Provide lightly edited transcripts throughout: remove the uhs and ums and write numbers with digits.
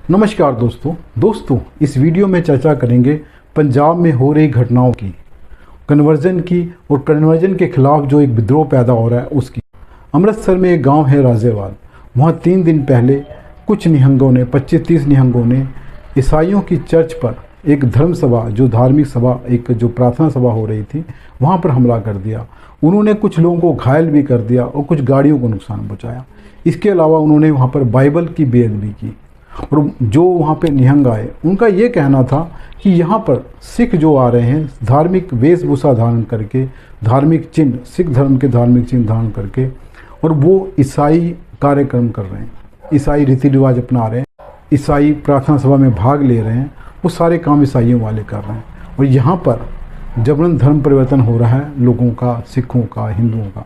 नमस्कार दोस्तों इस वीडियो में चर्चा करेंगे पंजाब में हो रही घटनाओं की, कन्वर्जन की और कन्वर्जन के खिलाफ जो एक विद्रोह पैदा हो रहा है उसकी। अमृतसर में एक गांव है राजेवाल। वहां 3 दिन पहले कुछ निहंगों ने 25-30 निहंगों ने ईसाइयों की चर्च पर एक धर्म सभा, जो धार्मिक सभा, एक जो प्रार्थना सभा हो रही थी, वहाँ पर हमला कर दिया। उन्होंने कुछ लोगों को घायल भी कर दिया और कुछ गाड़ियों को नुकसान पहुँचाया। इसके अलावा उन्होंने वहाँ पर बाइबल की बेअदबी की। और जो वहाँ पे निहंग आए उनका ये कहना था कि यहाँ पर सिख जो आ रहे हैं धार्मिक वेशभूषा धारण करके, धार्मिक चिन्ह, सिख धर्म के धार्मिक चिन्ह धारण करके, और वो ईसाई कार्यक्रम कर रहे हैं, ईसाई रीति रिवाज अपना रहे हैं, ईसाई प्रार्थना सभा में भाग ले रहे हैं, वो सारे काम ईसाइयों वाले कर रहे हैं। और यहाँ पर जबरन धर्म परिवर्तन हो रहा है लोगों का, सिखों का, हिंदुओं का।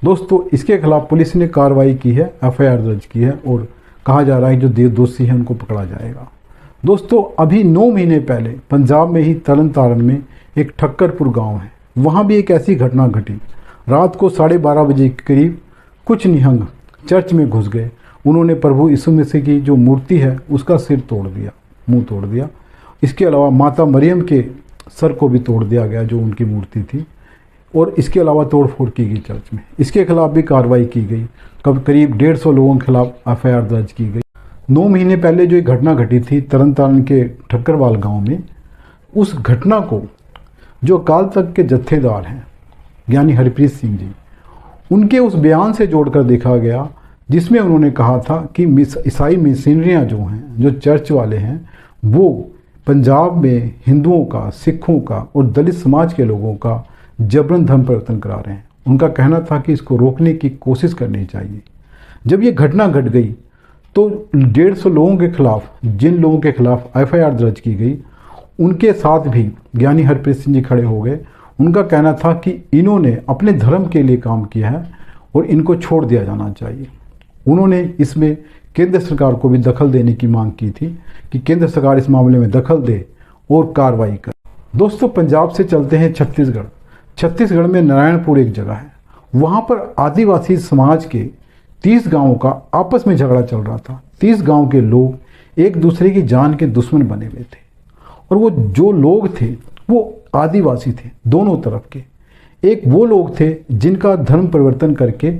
दोस्तों, इसके खिलाफ पुलिस ने कार्रवाई की है, FIR दर्ज की है और कहा जा रहा है जो दोषी हैं उनको पकड़ा जाएगा। दोस्तों, अभी 9 महीने पहले पंजाब में ही तरन तारण में एक ठक्करपुर गांव है, वहां भी एक ऐसी घटना घटी। रात को 12:30 बजे के करीब कुछ निहंग चर्च में घुस गए। उन्होंने प्रभु यीशु मसीह की जो मूर्ति है उसका सिर तोड़ दिया, मुंह तोड़ दिया। इसके अलावा माता मरियम के सर को भी तोड़ दिया गया जो उनकी मूर्ति थी, और इसके अलावा तोड़फोड़ की गई चर्च में। इसके खिलाफ भी कार्रवाई की गई। करीब 150 लोगों के खिलाफ FIR दर्ज की गई। 9 महीने पहले जो एक घटना घटी थी तरन तारण के ठक्करवाल गांव में, उस घटना को जो अकाल तख्त के जत्थेदार हैं ज्ञानी हरप्रीत सिंह जी, उनके उस बयान से जोड़कर देखा गया जिसमें उन्होंने कहा था कि ईसाई मिशनरियाँ जो हैं, जो चर्च वाले हैं, वो पंजाब में हिंदुओं का, सिखों का और दलित समाज के लोगों का जबरन धर्म परिवर्तन करा रहे हैं। उनका कहना था कि इसको रोकने की कोशिश करनी चाहिए। जब ये घटना घट गई तो 150 लोगों के खिलाफ, जिन लोगों के खिलाफ FIR दर्ज की गई, उनके साथ भी ज्ञानी हरप्रीत सिंह जी खड़े हो गए। उनका कहना था कि इन्होंने अपने धर्म के लिए काम किया है और इनको छोड़ दिया जाना चाहिए। उन्होंने इसमें केंद्र सरकार को भी दखल देने की मांग की थी कि केंद्र सरकार इस मामले में दखल दे और कार्रवाई करे। दोस्तों, पंजाब से चलते हैं छत्तीसगढ़। छत्तीसगढ़ में नारायणपुर एक जगह है, वहाँ पर आदिवासी समाज के 30 गांवों का आपस में झगड़ा चल रहा था। 30 गांव के लोग एक दूसरे की जान के दुश्मन बने हुए थे, और वो जो लोग थे वो आदिवासी थे दोनों तरफ के। एक वो लोग थे जिनका धर्म परिवर्तन करके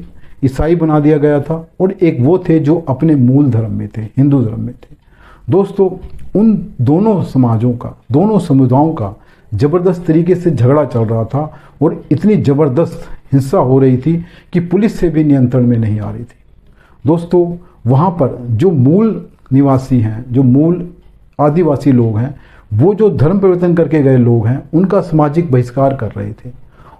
ईसाई बना दिया गया था, और एक वो थे जो अपने मूल धर्म में थे, हिंदू धर्म में थे। दोस्तों, उन दोनों समाजों का, दोनों समुदायों का ज़बरदस्त तरीके से झगड़ा चल रहा था, और इतनी ज़बरदस्त हिंसा हो रही थी कि पुलिस से भी नियंत्रण में नहीं आ रही थी। दोस्तों, वहाँ पर जो मूल निवासी हैं, जो मूल आदिवासी लोग हैं, वो जो धर्म परिवर्तन करके गए लोग हैं, उनका सामाजिक बहिष्कार कर रहे थे।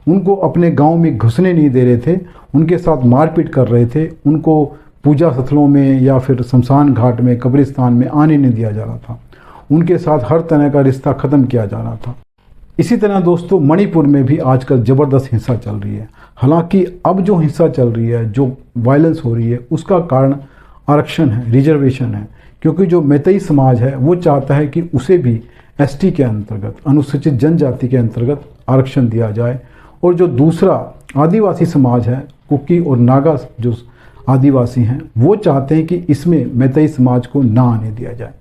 उनको अपने गांव में घुसने नहीं दे रहे थे, उनके साथ मारपीट कर रहे थे, उनको पूजा स्थलों में या फिर शमशान घाट में, कब्रिस्तान में आने नहीं दिया जा रहा था। उनके साथ हर तरह का रिश्ता ख़त्म किया जा रहा था। इसी तरह दोस्तों, मणिपुर में भी आजकल ज़बरदस्त हिंसा चल रही है। हालांकि अब जो हिंसा चल रही है, जो वायलेंस हो रही है, उसका कारण आरक्षण है, रिजर्वेशन है। क्योंकि जो मैतेई समाज है वो चाहता है कि उसे भी ST के अंतर्गत, अनुसूचित जनजाति के अंतर्गत आरक्षण दिया जाए, और जो दूसरा आदिवासी समाज है, कुकी और नागा जो आदिवासी हैं, वो चाहते हैं कि इसमें मैतेई समाज को ना आने दिया जाए।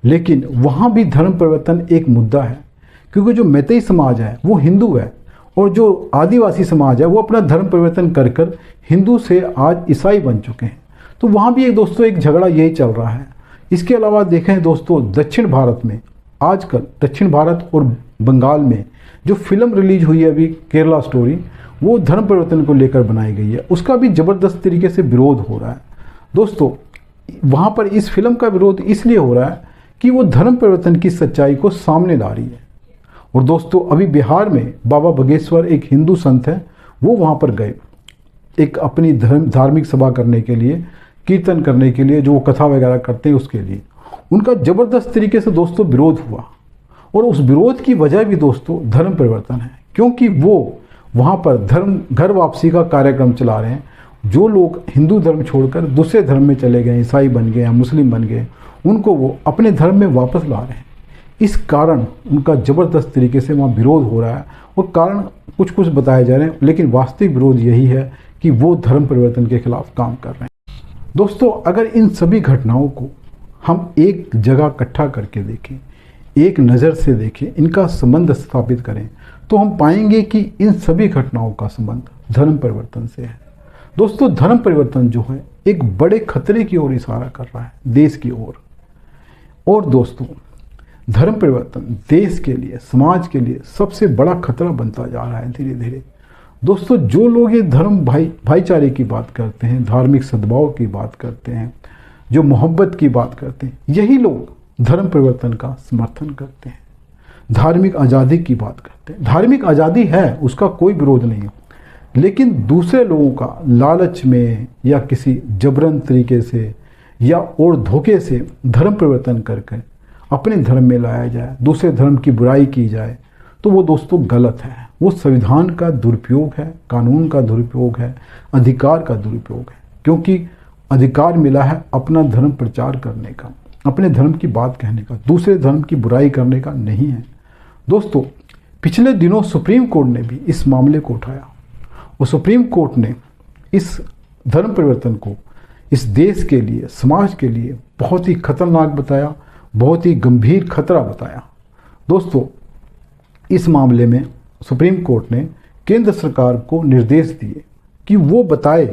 लेकिन वहाँ भी धर्म परिवर्तन एक मुद्दा है, क्योंकि जो मैतेई समाज है वो हिंदू है, और जो आदिवासी समाज है वो अपना धर्म परिवर्तन कर कर हिंदू से आज ईसाई बन चुके हैं। तो वहाँ भी दोस्तों एक झगड़ा यही चल रहा है। इसके अलावा देखें दोस्तों, दक्षिण भारत में आजकल, दक्षिण भारत और बंगाल में जो फिल्म रिलीज हुई है अभी, केरला स्टोरी, वो धर्म परिवर्तन को लेकर बनाई गई है। उसका भी ज़बरदस्त तरीके से विरोध हो रहा है। दोस्तों, वहाँ पर इस फिल्म का विरोध इसलिए हो रहा है कि वो धर्म परिवर्तन की सच्चाई को सामने ला रही है। और दोस्तों, अभी बिहार में बाबा बागेश्वर एक हिंदू संत हैं, वो वहाँ पर गए एक अपनी धार्मिक सभा करने के लिए, कीर्तन करने के लिए, जो वो कथा वगैरह करते हैं उसके लिए। उनका ज़बरदस्त तरीके से दोस्तों विरोध हुआ, और उस विरोध की वजह भी दोस्तों धर्म परिवर्तन है। क्योंकि वो वहाँ पर घर वापसी का कार्यक्रम चला रहे हैं। जो लोग हिंदू धर्म छोड़कर दूसरे धर्म में चले गए, ईसाई बन गए या मुस्लिम बन गए, उनको वो अपने धर्म में वापस ला रहे हैं। इस कारण उनका ज़बरदस्त तरीके से वहाँ विरोध हो रहा है, और कारण कुछ कुछ बताए जा रहे हैं, लेकिन वास्तविक विरोध यही है कि वो धर्म परिवर्तन के खिलाफ काम कर रहे हैं। दोस्तों, अगर इन सभी घटनाओं को हम एक जगह इकट्ठा करके देखें, एक नज़र से देखें, इनका संबंध स्थापित करें, तो हम पाएंगे कि इन सभी घटनाओं का संबंध धर्म परिवर्तन से है। दोस्तों, धर्म परिवर्तन जो है एक बड़े खतरे की ओर इशारा कर रहा है, देश की ओर। और दोस्तों, धर्म परिवर्तन देश के लिए, समाज के लिए सबसे बड़ा खतरा बनता जा रहा है धीरे धीरे। दोस्तों, जो लोग ये धर्म भाईचारे की बात करते हैं, धार्मिक सद्भाव की बात करते हैं, जो मोहब्बत की बात करते हैं, यही लोग धर्म परिवर्तन का समर्थन करते हैं, धार्मिक आज़ादी की बात करते हैं। धार्मिक आज़ादी है, उसका कोई विरोध नहीं है, लेकिन दूसरे लोगों का लालच में या किसी जबरन तरीके से या और धोखे से धर्म परिवर्तन करके अपने धर्म में लाया जाए, दूसरे धर्म की बुराई की जाए, तो वो दोस्तों गलत है। वो संविधान का दुरुपयोग है, कानून का दुरुपयोग है, अधिकार का दुरुपयोग है। क्योंकि अधिकार मिला है अपना धर्म प्रचार करने का, अपने धर्म की बात कहने का, दूसरे धर्म की बुराई करने का नहीं है। दोस्तों, पिछले दिनों सुप्रीम कोर्ट ने भी इस मामले को उठाया और सुप्रीम कोर्ट ने इस धर्म परिवर्तन को इस देश के लिए, समाज के लिए बहुत ही खतरनाक बताया, बहुत ही गंभीर खतरा बताया। दोस्तों, इस मामले में सुप्रीम कोर्ट ने केंद्र सरकार को निर्देश दिए कि वो बताए,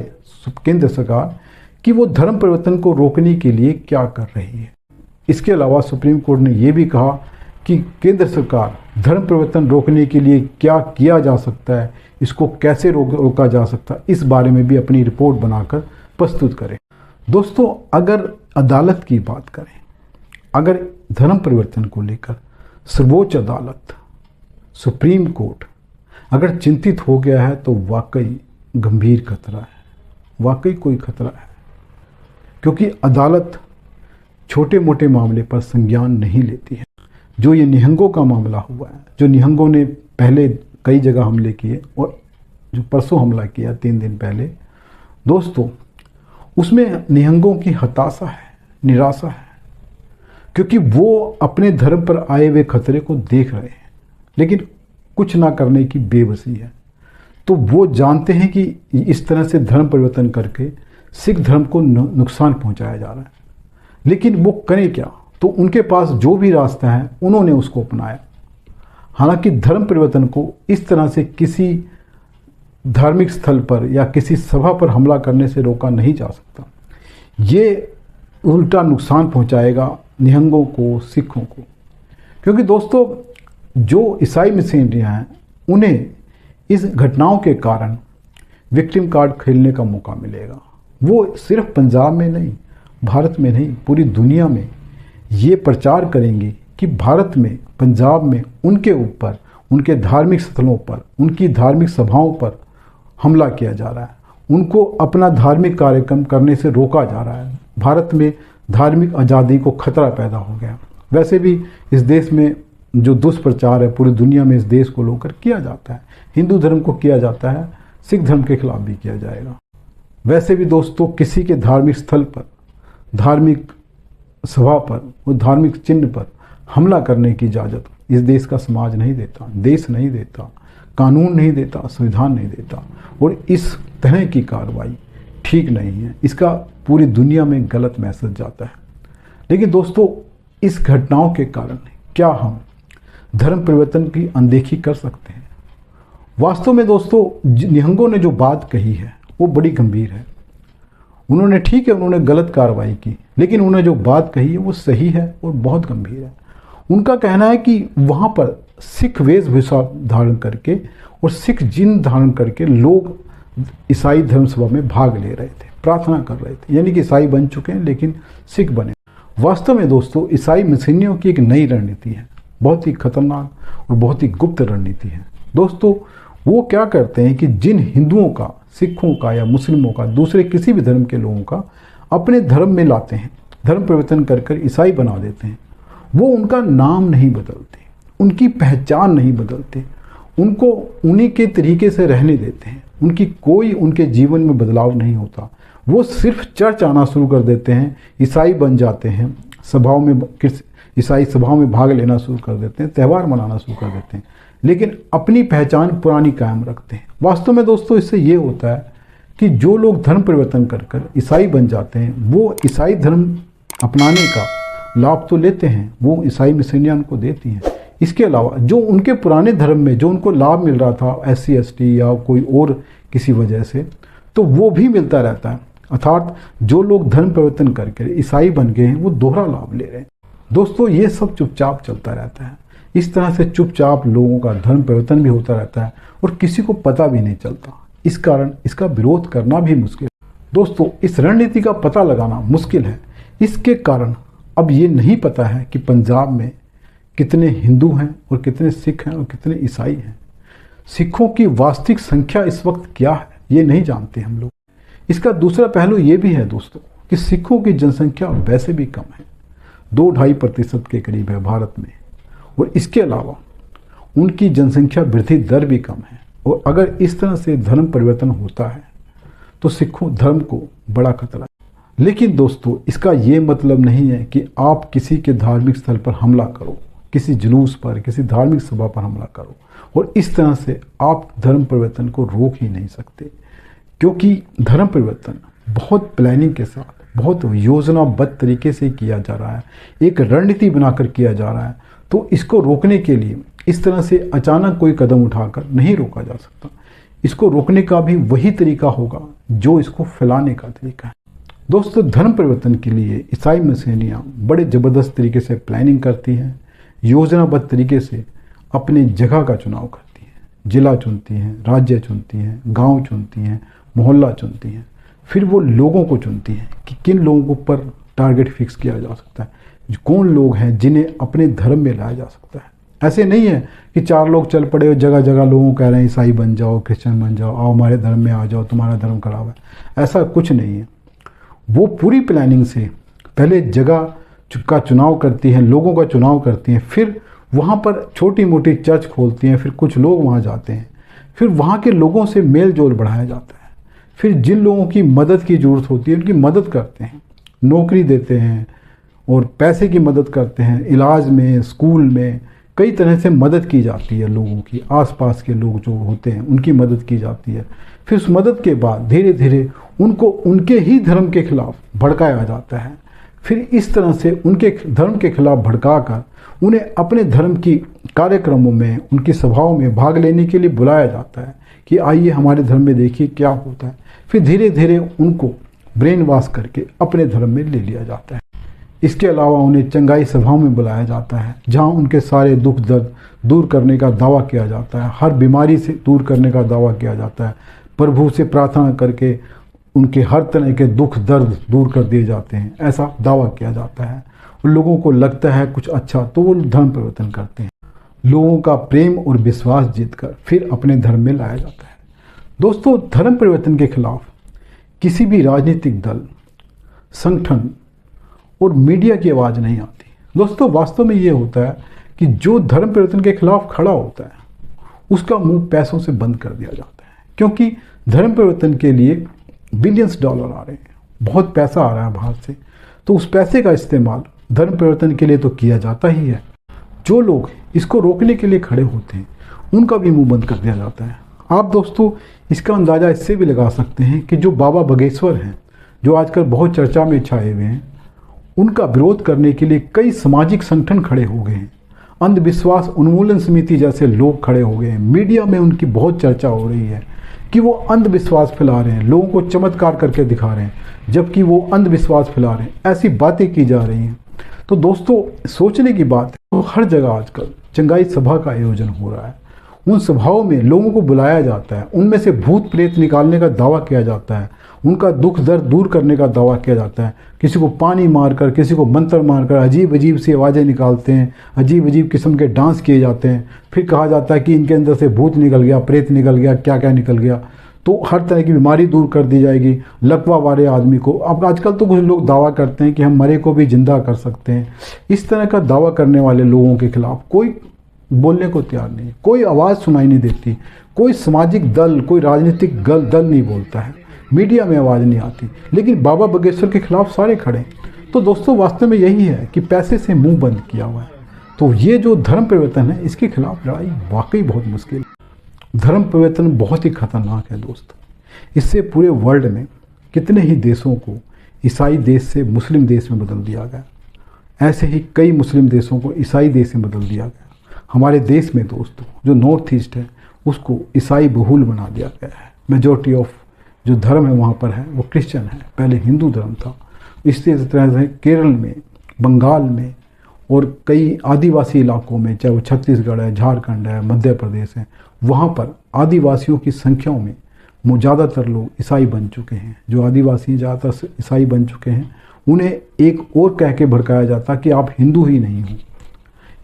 केंद्र सरकार, कि वो धर्म परिवर्तन को रोकने के लिए क्या कर रही है। इसके अलावा सुप्रीम कोर्ट ने ये भी कहा कि केंद्र सरकार धर्म परिवर्तन रोकने के लिए क्या किया जा सकता है, इसको कैसे रोका जा सकता है, इस बारे में भी अपनी रिपोर्ट बनाकर प्रस्तुत करें। दोस्तों, अगर अदालत की बात करें, अगर धर्म परिवर्तन को लेकर सर्वोच्च अदालत, सुप्रीम कोर्ट अगर चिंतित हो गया है तो वाकई गंभीर खतरा है, वाकई कोई खतरा है। क्योंकि अदालत छोटे मोटे मामले पर संज्ञान नहीं लेती है। जो ये निहंगों का मामला हुआ है, जो निहंगों ने पहले कई जगह हमले किए और जो परसों हमला किया 3 दिन पहले, दोस्तों उसमें निहंगों की हताशा है, निराशा है, क्योंकि वो अपने धर्म पर आए हुए खतरे को देख रहे हैं लेकिन कुछ ना करने की बेबसी है। तो वो जानते हैं कि इस तरह से धर्म परिवर्तन करके सिख धर्म को नुकसान पहुंचाया जा रहा है, लेकिन वो करें क्या। तो उनके पास जो भी रास्ता है उन्होंने उसको अपनाया। हालांकि धर्म परिवर्तन को इस तरह से किसी धार्मिक स्थल पर या किसी सभा पर हमला करने से रोका नहीं जा सकता। ये उल्टा नुकसान पहुंचाएगा निहंगों को, सिखों को। क्योंकि दोस्तों, जो ईसाई मिशनरियाँ हैं उन्हें इस घटनाओं के कारण विक्टिम कार्ड खेलने का मौका मिलेगा। वो सिर्फ पंजाब में नहीं, भारत में नहीं, पूरी दुनिया में ये प्रचार करेंगे कि भारत में, पंजाब में उनके ऊपर, उनके धार्मिक स्थलों पर, उनकी धार्मिक सभाओं पर हमला किया जा रहा है, उनको अपना धार्मिक कार्यक्रम करने से रोका जा रहा है। भारत में धार्मिक आज़ादी को खतरा पैदा हो गया। वैसे भी इस देश में जो दुष्प्रचार है पूरी दुनिया में इस देश को लेकर किया जाता है, हिंदू धर्म को किया जाता है, सिख धर्म के खिलाफ भी किया जाएगा। वैसे भी दोस्तों, किसी के धार्मिक स्थल पर, धार्मिक सभा पर, वो धार्मिक चिन्ह पर हमला करने की इजाज़त इस देश का समाज नहीं देता, देश नहीं देता, कानून नहीं देता, संविधान नहीं देता। और इस तरह की कार्रवाई ठीक नहीं है, इसका पूरी दुनिया में गलत मैसेज जाता है। लेकिन दोस्तों, इस घटनाओं के कारण क्या हम धर्म परिवर्तन की अनदेखी कर सकते हैं? वास्तव में दोस्तों, निहंगों ने जो बात कही है वो बड़ी गंभीर है। उन्होंने, ठीक है, उन्होंने गलत कार्रवाई की, लेकिन उन्होंने जो बात कही है वो सही है और बहुत गंभीर है। उनका कहना है कि वहाँ पर सिख वेशभूषा धारण करके और सिख जिन धारण करके लोग ईसाई धर्म सभा में भाग ले रहे थे, प्रार्थना कर रहे थे, यानी कि ईसाई बन चुके हैं लेकिन सिख बने। वास्तव में दोस्तों, ईसाई मिशनरियों की एक नई रणनीति है, बहुत ही खतरनाक और बहुत ही गुप्त रणनीति है। दोस्तों, वो क्या करते हैं कि जिन हिंदुओं का, सिखों का या मुस्लिमों का, दूसरे किसी भी धर्म के लोगों का अपने धर्म में लाते हैं, धर्म परिवर्तन कर कर ईसाई बना देते हैं। वो उनका नाम नहीं बदलते, उनकी पहचान नहीं बदलते, उनको उन्हीं के तरीके से रहने देते हैं, उनकी कोई उनके जीवन में बदलाव नहीं होता। वो सिर्फ चर्च आना शुरू कर देते हैं, ईसाई बन जाते हैं, सभाओं में, ईसाई सभाओं में भाग लेना शुरू कर देते हैं, त्यौहार मनाना शुरू कर देते हैं, लेकिन अपनी पहचान पुरानी कायम रखते हैं। वास्तव में दोस्तों, इससे ये होता है कि जो लोग धर्म परिवर्तन कर कर ईसाई बन जाते हैं, वो ईसाई धर्म अपनाने का लाभ तो लेते हैं, वो ईसाई मिशनरियां उनको देती हैं। इसके अलावा जो उनके पुराने धर्म में जो उनको लाभ मिल रहा था SC ST या कोई और किसी वजह से, तो वो भी मिलता रहता है। अर्थात जो लोग धर्म परिवर्तन करके ईसाई बन गए हैं वो दोहरा लाभ ले रहे हैं। दोस्तों ये सब चुपचाप चलता रहता है। इस तरह से चुपचाप लोगों का धर्म परिवर्तन भी होता रहता है और किसी को पता भी नहीं चलता। इस कारण इसका विरोध करना भी मुश्किल है। दोस्तों इस रणनीति का पता लगाना मुश्किल है। इसके कारण अब ये नहीं पता है कि पंजाब में कितने हिंदू हैं और कितने सिख हैं और कितने ईसाई हैं। सिखों की वास्तविक संख्या इस वक्त क्या है ये नहीं जानते हम लोग। इसका दूसरा पहलू ये भी है दोस्तों कि सिखों की जनसंख्या वैसे भी कम है, 2-2.5% के करीब है भारत में, और इसके अलावा उनकी जनसंख्या वृद्धि दर भी कम है। और अगर इस तरह से धर्म परिवर्तन होता है तो सिखों धर्म को बड़ा खतरा है। लेकिन दोस्तों इसका ये मतलब नहीं है कि आप किसी के धार्मिक स्थल पर हमला करो, किसी जुलूस पर, किसी धार्मिक सभा पर हमला करो, और इस तरह से आप धर्म परिवर्तन को रोक ही नहीं सकते। क्योंकि धर्म परिवर्तन बहुत प्लानिंग के साथ, बहुत योजनाबद्ध तरीके से किया जा रहा है, एक रणनीति बनाकर किया जा रहा है। तो इसको रोकने के लिए इस तरह से अचानक कोई कदम उठाकर नहीं रोका जा सकता। इसको रोकने का भी वही तरीका होगा जो इसको फैलाने का तरीका है। दोस्तों धर्म परिवर्तन के लिए ईसाई मिशनरियां बड़े ज़बरदस्त तरीके से प्लानिंग करती हैं, योजनाबद्ध तरीके से अपने जगह का चुनाव करती हैं, जिला चुनती हैं, राज्य चुनती हैं, गांव चुनती हैं, मोहल्ला चुनती हैं। फिर वो लोगों को चुनती हैं कि किन लोगों पर टारगेट फिक्स किया जा सकता है, कौन लोग हैं जिन्हें अपने धर्म में लाया जा सकता है। ऐसे नहीं है कि 4 लोग चल पड़े और जगह जगह लोगों को कह रहे हैं ईसाई बन जाओ, क्रिश्चियन बन जाओ, आओ हमारे धर्म में आ जाओ, तुम्हारा धर्म खराब है। ऐसा कुछ नहीं है। वो पूरी प्लानिंग से पहले जगह का चुनाव करती हैं, लोगों का चुनाव करती हैं, फिर वहाँ पर छोटी मोटी चर्च खोलती हैं, फिर कुछ लोग वहाँ जाते हैं, फिर वहाँ के लोगों से मेल जोल बढ़ाया जाता है, फिर जिन लोगों की मदद की ज़रूरत होती है उनकी मदद करते हैं, नौकरी देते हैं और पैसे की मदद करते हैं, इलाज में, स्कूल में, कई तरह से मदद की जाती है लोगों की। आसपास के लोग जो होते हैं उनकी मदद की जाती है। फिर उस मदद के बाद धीरे धीरे उनको उनके ही धर्म के खिलाफ भड़काया जाता है। फिर इस तरह से उनके धर्म के खिलाफ भड़काकर उन्हें अपने धर्म की कार्यक्रमों में, उनकी सभाओं में भाग लेने के लिए बुलाया जाता है कि आइए हमारे धर्म में देखिए क्या होता है। फिर धीरे धीरे उनको ब्रेन वॉश करके अपने धर्म में ले लिया जाता है। इसके अलावा उन्हें चंगाई सभाओं में बुलाया जाता है जहां उनके सारे दुख दर्द दूर करने का दावा किया जाता है, हर बीमारी से दूर करने का दावा किया जाता है। प्रभु से प्रार्थना करके उनके हर तरह के दुख दर्द दूर कर दिए जाते हैं, ऐसा दावा किया जाता है। और लोगों को लगता है कुछ अच्छा तो वो धर्म परिवर्तन करते हैं। लोगों का प्रेम और विश्वास जीतकर फिर अपने धर्म में लाया जाता है। दोस्तों धर्म परिवर्तन के खिलाफ किसी भी राजनीतिक दल, संगठन और मीडिया की आवाज़ नहीं आती। दोस्तों वास्तव में ये होता है कि जो धर्म परिवर्तन के खिलाफ खड़ा होता है उसका मुंह पैसों से बंद कर दिया जाता है, क्योंकि धर्म परिवर्तन के लिए बिलियंस डॉलर आ रहे हैं, बहुत पैसा आ रहा है बाहर से, तो उस पैसे का इस्तेमाल धर्म परिवर्तन के लिए तो किया जाता ही है। जो लोग इसको रोकने के लिए खड़े होते हैं उनका भी मुंह बंद कर दिया जाता है। आप दोस्तों इसका अंदाज़ा इससे भी लगा सकते हैं कि जो बाबा बगेश्वर हैं, जो आजकल बहुत चर्चा में छाए हुए हैं, उनका विरोध करने के लिए कई सामाजिक संगठन खड़े हो गए हैं। अंधविश्वास उन्मूलन समिति जैसे लोग खड़े हो गए हैं। मीडिया में उनकी बहुत चर्चा हो रही है कि वो अंधविश्वास फैला रहे हैं, लोगों को चमत्कार करके दिखा रहे हैं, जबकि वो अंधविश्वास फैला रहे हैं, ऐसी बातें की जा रही हैं। तो दोस्तों सोचने की बात है, तो हर जगह आजकल चंगाई सभा का आयोजन हो रहा है। उन सभाओं में लोगों को बुलाया जाता है, उनमें से भूत प्रेत निकालने का दावा किया जाता है, उनका दुख दर्द दूर करने का दावा किया जाता है। किसी को पानी मारकर, किसी को मंत्र मारकर अजीब अजीब सी आवाज़ें निकालते हैं, अजीब अजीब किस्म के डांस किए जाते हैं। फिर कहा जाता है कि इनके अंदर से भूत निकल गया, प्रेत निकल गया, क्या क्या निकल गया, तो हर तरह की बीमारी दूर कर दी जाएगी। लकवा वाले आदमी को, अब आजकल तो कुछ लोग दावा करते हैं कि हम मरे को भी जिंदा कर सकते हैं। इस तरह का दावा करने वाले लोगों के खिलाफ कोई बोलने को तैयार नहीं, कोई आवाज़ सुनाई नहीं देती, कोई सामाजिक दल, कोई राजनीतिक दल नहीं बोलता है, मीडिया में आवाज़ नहीं आती। लेकिन बाबा बगेश्वर के खिलाफ सारे खड़े। तो दोस्तों वास्तव में यही है कि पैसे से मुंह बंद किया हुआ है। तो ये जो धर्म परिवर्तन है, इसके खिलाफ लड़ाई वाकई बहुत मुश्किल है। धर्म परिवर्तन बहुत ही खतरनाक है दोस्त। इससे पूरे वर्ल्ड में कितने ही देशों को ईसाई देश से मुस्लिम देश में बदल दिया गया। ऐसे ही कई मुस्लिम देशों को ईसाई देश में बदल दिया गया। हमारे देश में दोस्तों जो नॉर्थ ईस्ट है उसको ईसाई बहुल बना दिया गया है। मेजॉरिटी ऑफ जो धर्म है वहाँ पर है वो क्रिश्चियन है, पहले हिंदू धर्म था। इसी तरह से केरल में, बंगाल में और कई आदिवासी इलाकों में, चाहे वो छत्तीसगढ़ है, झारखंड है, मध्य प्रदेश है, वहाँ पर आदिवासियों की संख्याओं में ज़्यादातर लोग ईसाई बन चुके हैं। जो आदिवासी ज़्यादातर ईसाई बन चुके हैं उन्हें एक और कह के भड़काया जाता कि आप हिंदू ही नहीं हो,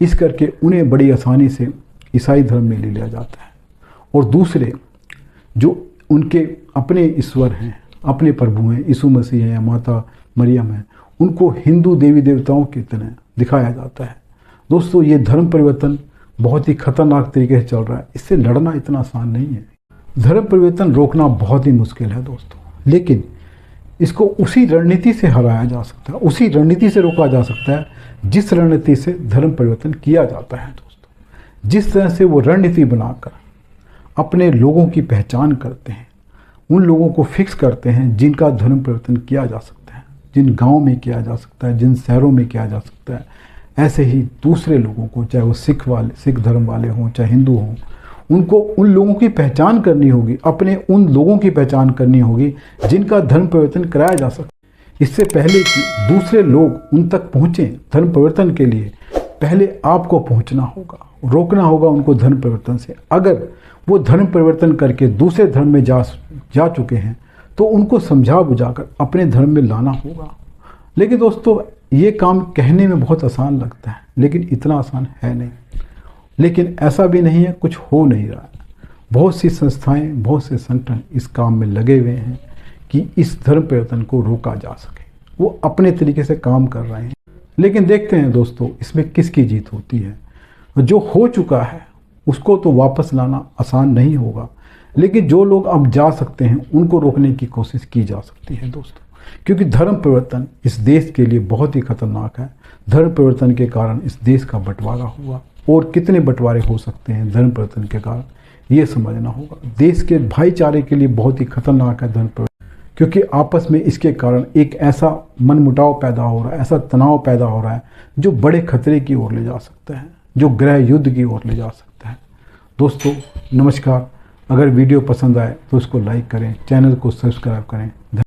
इस करके उन्हें बड़ी आसानी से ईसाई धर्म में ले लिया जाता है। और दूसरे जो उनके अपने ईश्वर हैं, अपने प्रभु हैं, यीशु मसीह हैं या माता मरियम है, उनको हिंदू देवी देवताओं की तरह दिखाया जाता है। दोस्तों ये धर्म परिवर्तन बहुत ही खतरनाक तरीके से चल रहा है। इससे लड़ना इतना आसान नहीं है। धर्म परिवर्तन रोकना बहुत ही मुश्किल है दोस्तों, लेकिन इसको उसी रणनीति से हराया जा सकता है, उसी रणनीति से रोका जा सकता है जिस रणनीति से धर्म परिवर्तन किया जाता है दोस्तों। जिस तरह से वो रणनीति बनाकर अपने लोगों की पहचान करते हैं, उन लोगों को फिक्स करते हैं जिनका धर्म परिवर्तन किया जा सकता है, जिन गाँव में किया जा सकता है, जिन शहरों में किया जा सकता है। ऐसे ही दूसरे लोगों को, चाहे वो सिख धर्म वाले हों, चाहे हिंदू हों, उनको उन लोगों की पहचान करनी होगी, अपने उन लोगों की पहचान करनी होगी जिनका धर्म परिवर्तन कराया जा सकता। इससे पहले कि दूसरे लोग उन तक पहुँचें धर्म परिवर्तन के लिए, पहले आपको पहुँचना होगा, रोकना होगा उनको धर्म परिवर्तन से। अगर वो धर्म परिवर्तन करके दूसरे धर्म में जा चुके हैं तो उनको समझा बुझाकर अपने धर्म में लाना होगा। लेकिन दोस्तों ये काम कहने में बहुत आसान लगता है, लेकिन इतना आसान है नहीं। लेकिन ऐसा भी नहीं है कुछ हो नहीं रहा है। बहुत सी संस्थाएं, बहुत से संगठन इस काम में लगे हुए हैं कि इस धर्म परिवर्तन को रोका जा सके। वो अपने तरीके से काम कर रहे हैं, लेकिन देखते हैं दोस्तों इसमें किसकी जीत होती है। जो हो चुका है उसको तो वापस लाना आसान नहीं होगा, लेकिन जो लोग अब जा सकते हैं उनको रोकने की कोशिश की जा सकती है दोस्तों। क्योंकि धर्म परिवर्तन इस देश के लिए बहुत ही खतरनाक है। धर्म परिवर्तन के कारण इस देश का बंटवारा हुआ, और कितने बंटवारे हो सकते हैं धर्म परिवर्तन के कारण, ये समझना होगा। देश के भाईचारे के लिए बहुत ही खतरनाक है धर्म परिवर्तन, क्योंकि आपस में इसके कारण एक ऐसा मनमुटाव पैदा हो रहा है, ऐसा तनाव पैदा हो रहा है जो बड़े खतरे की ओर ले जा सकता है, जो गृह युद्ध की ओर ले जा सकता है। दोस्तों नमस्कार। अगर वीडियो पसंद आए तो उसको लाइक करें, चैनल को सब्सक्राइब करें।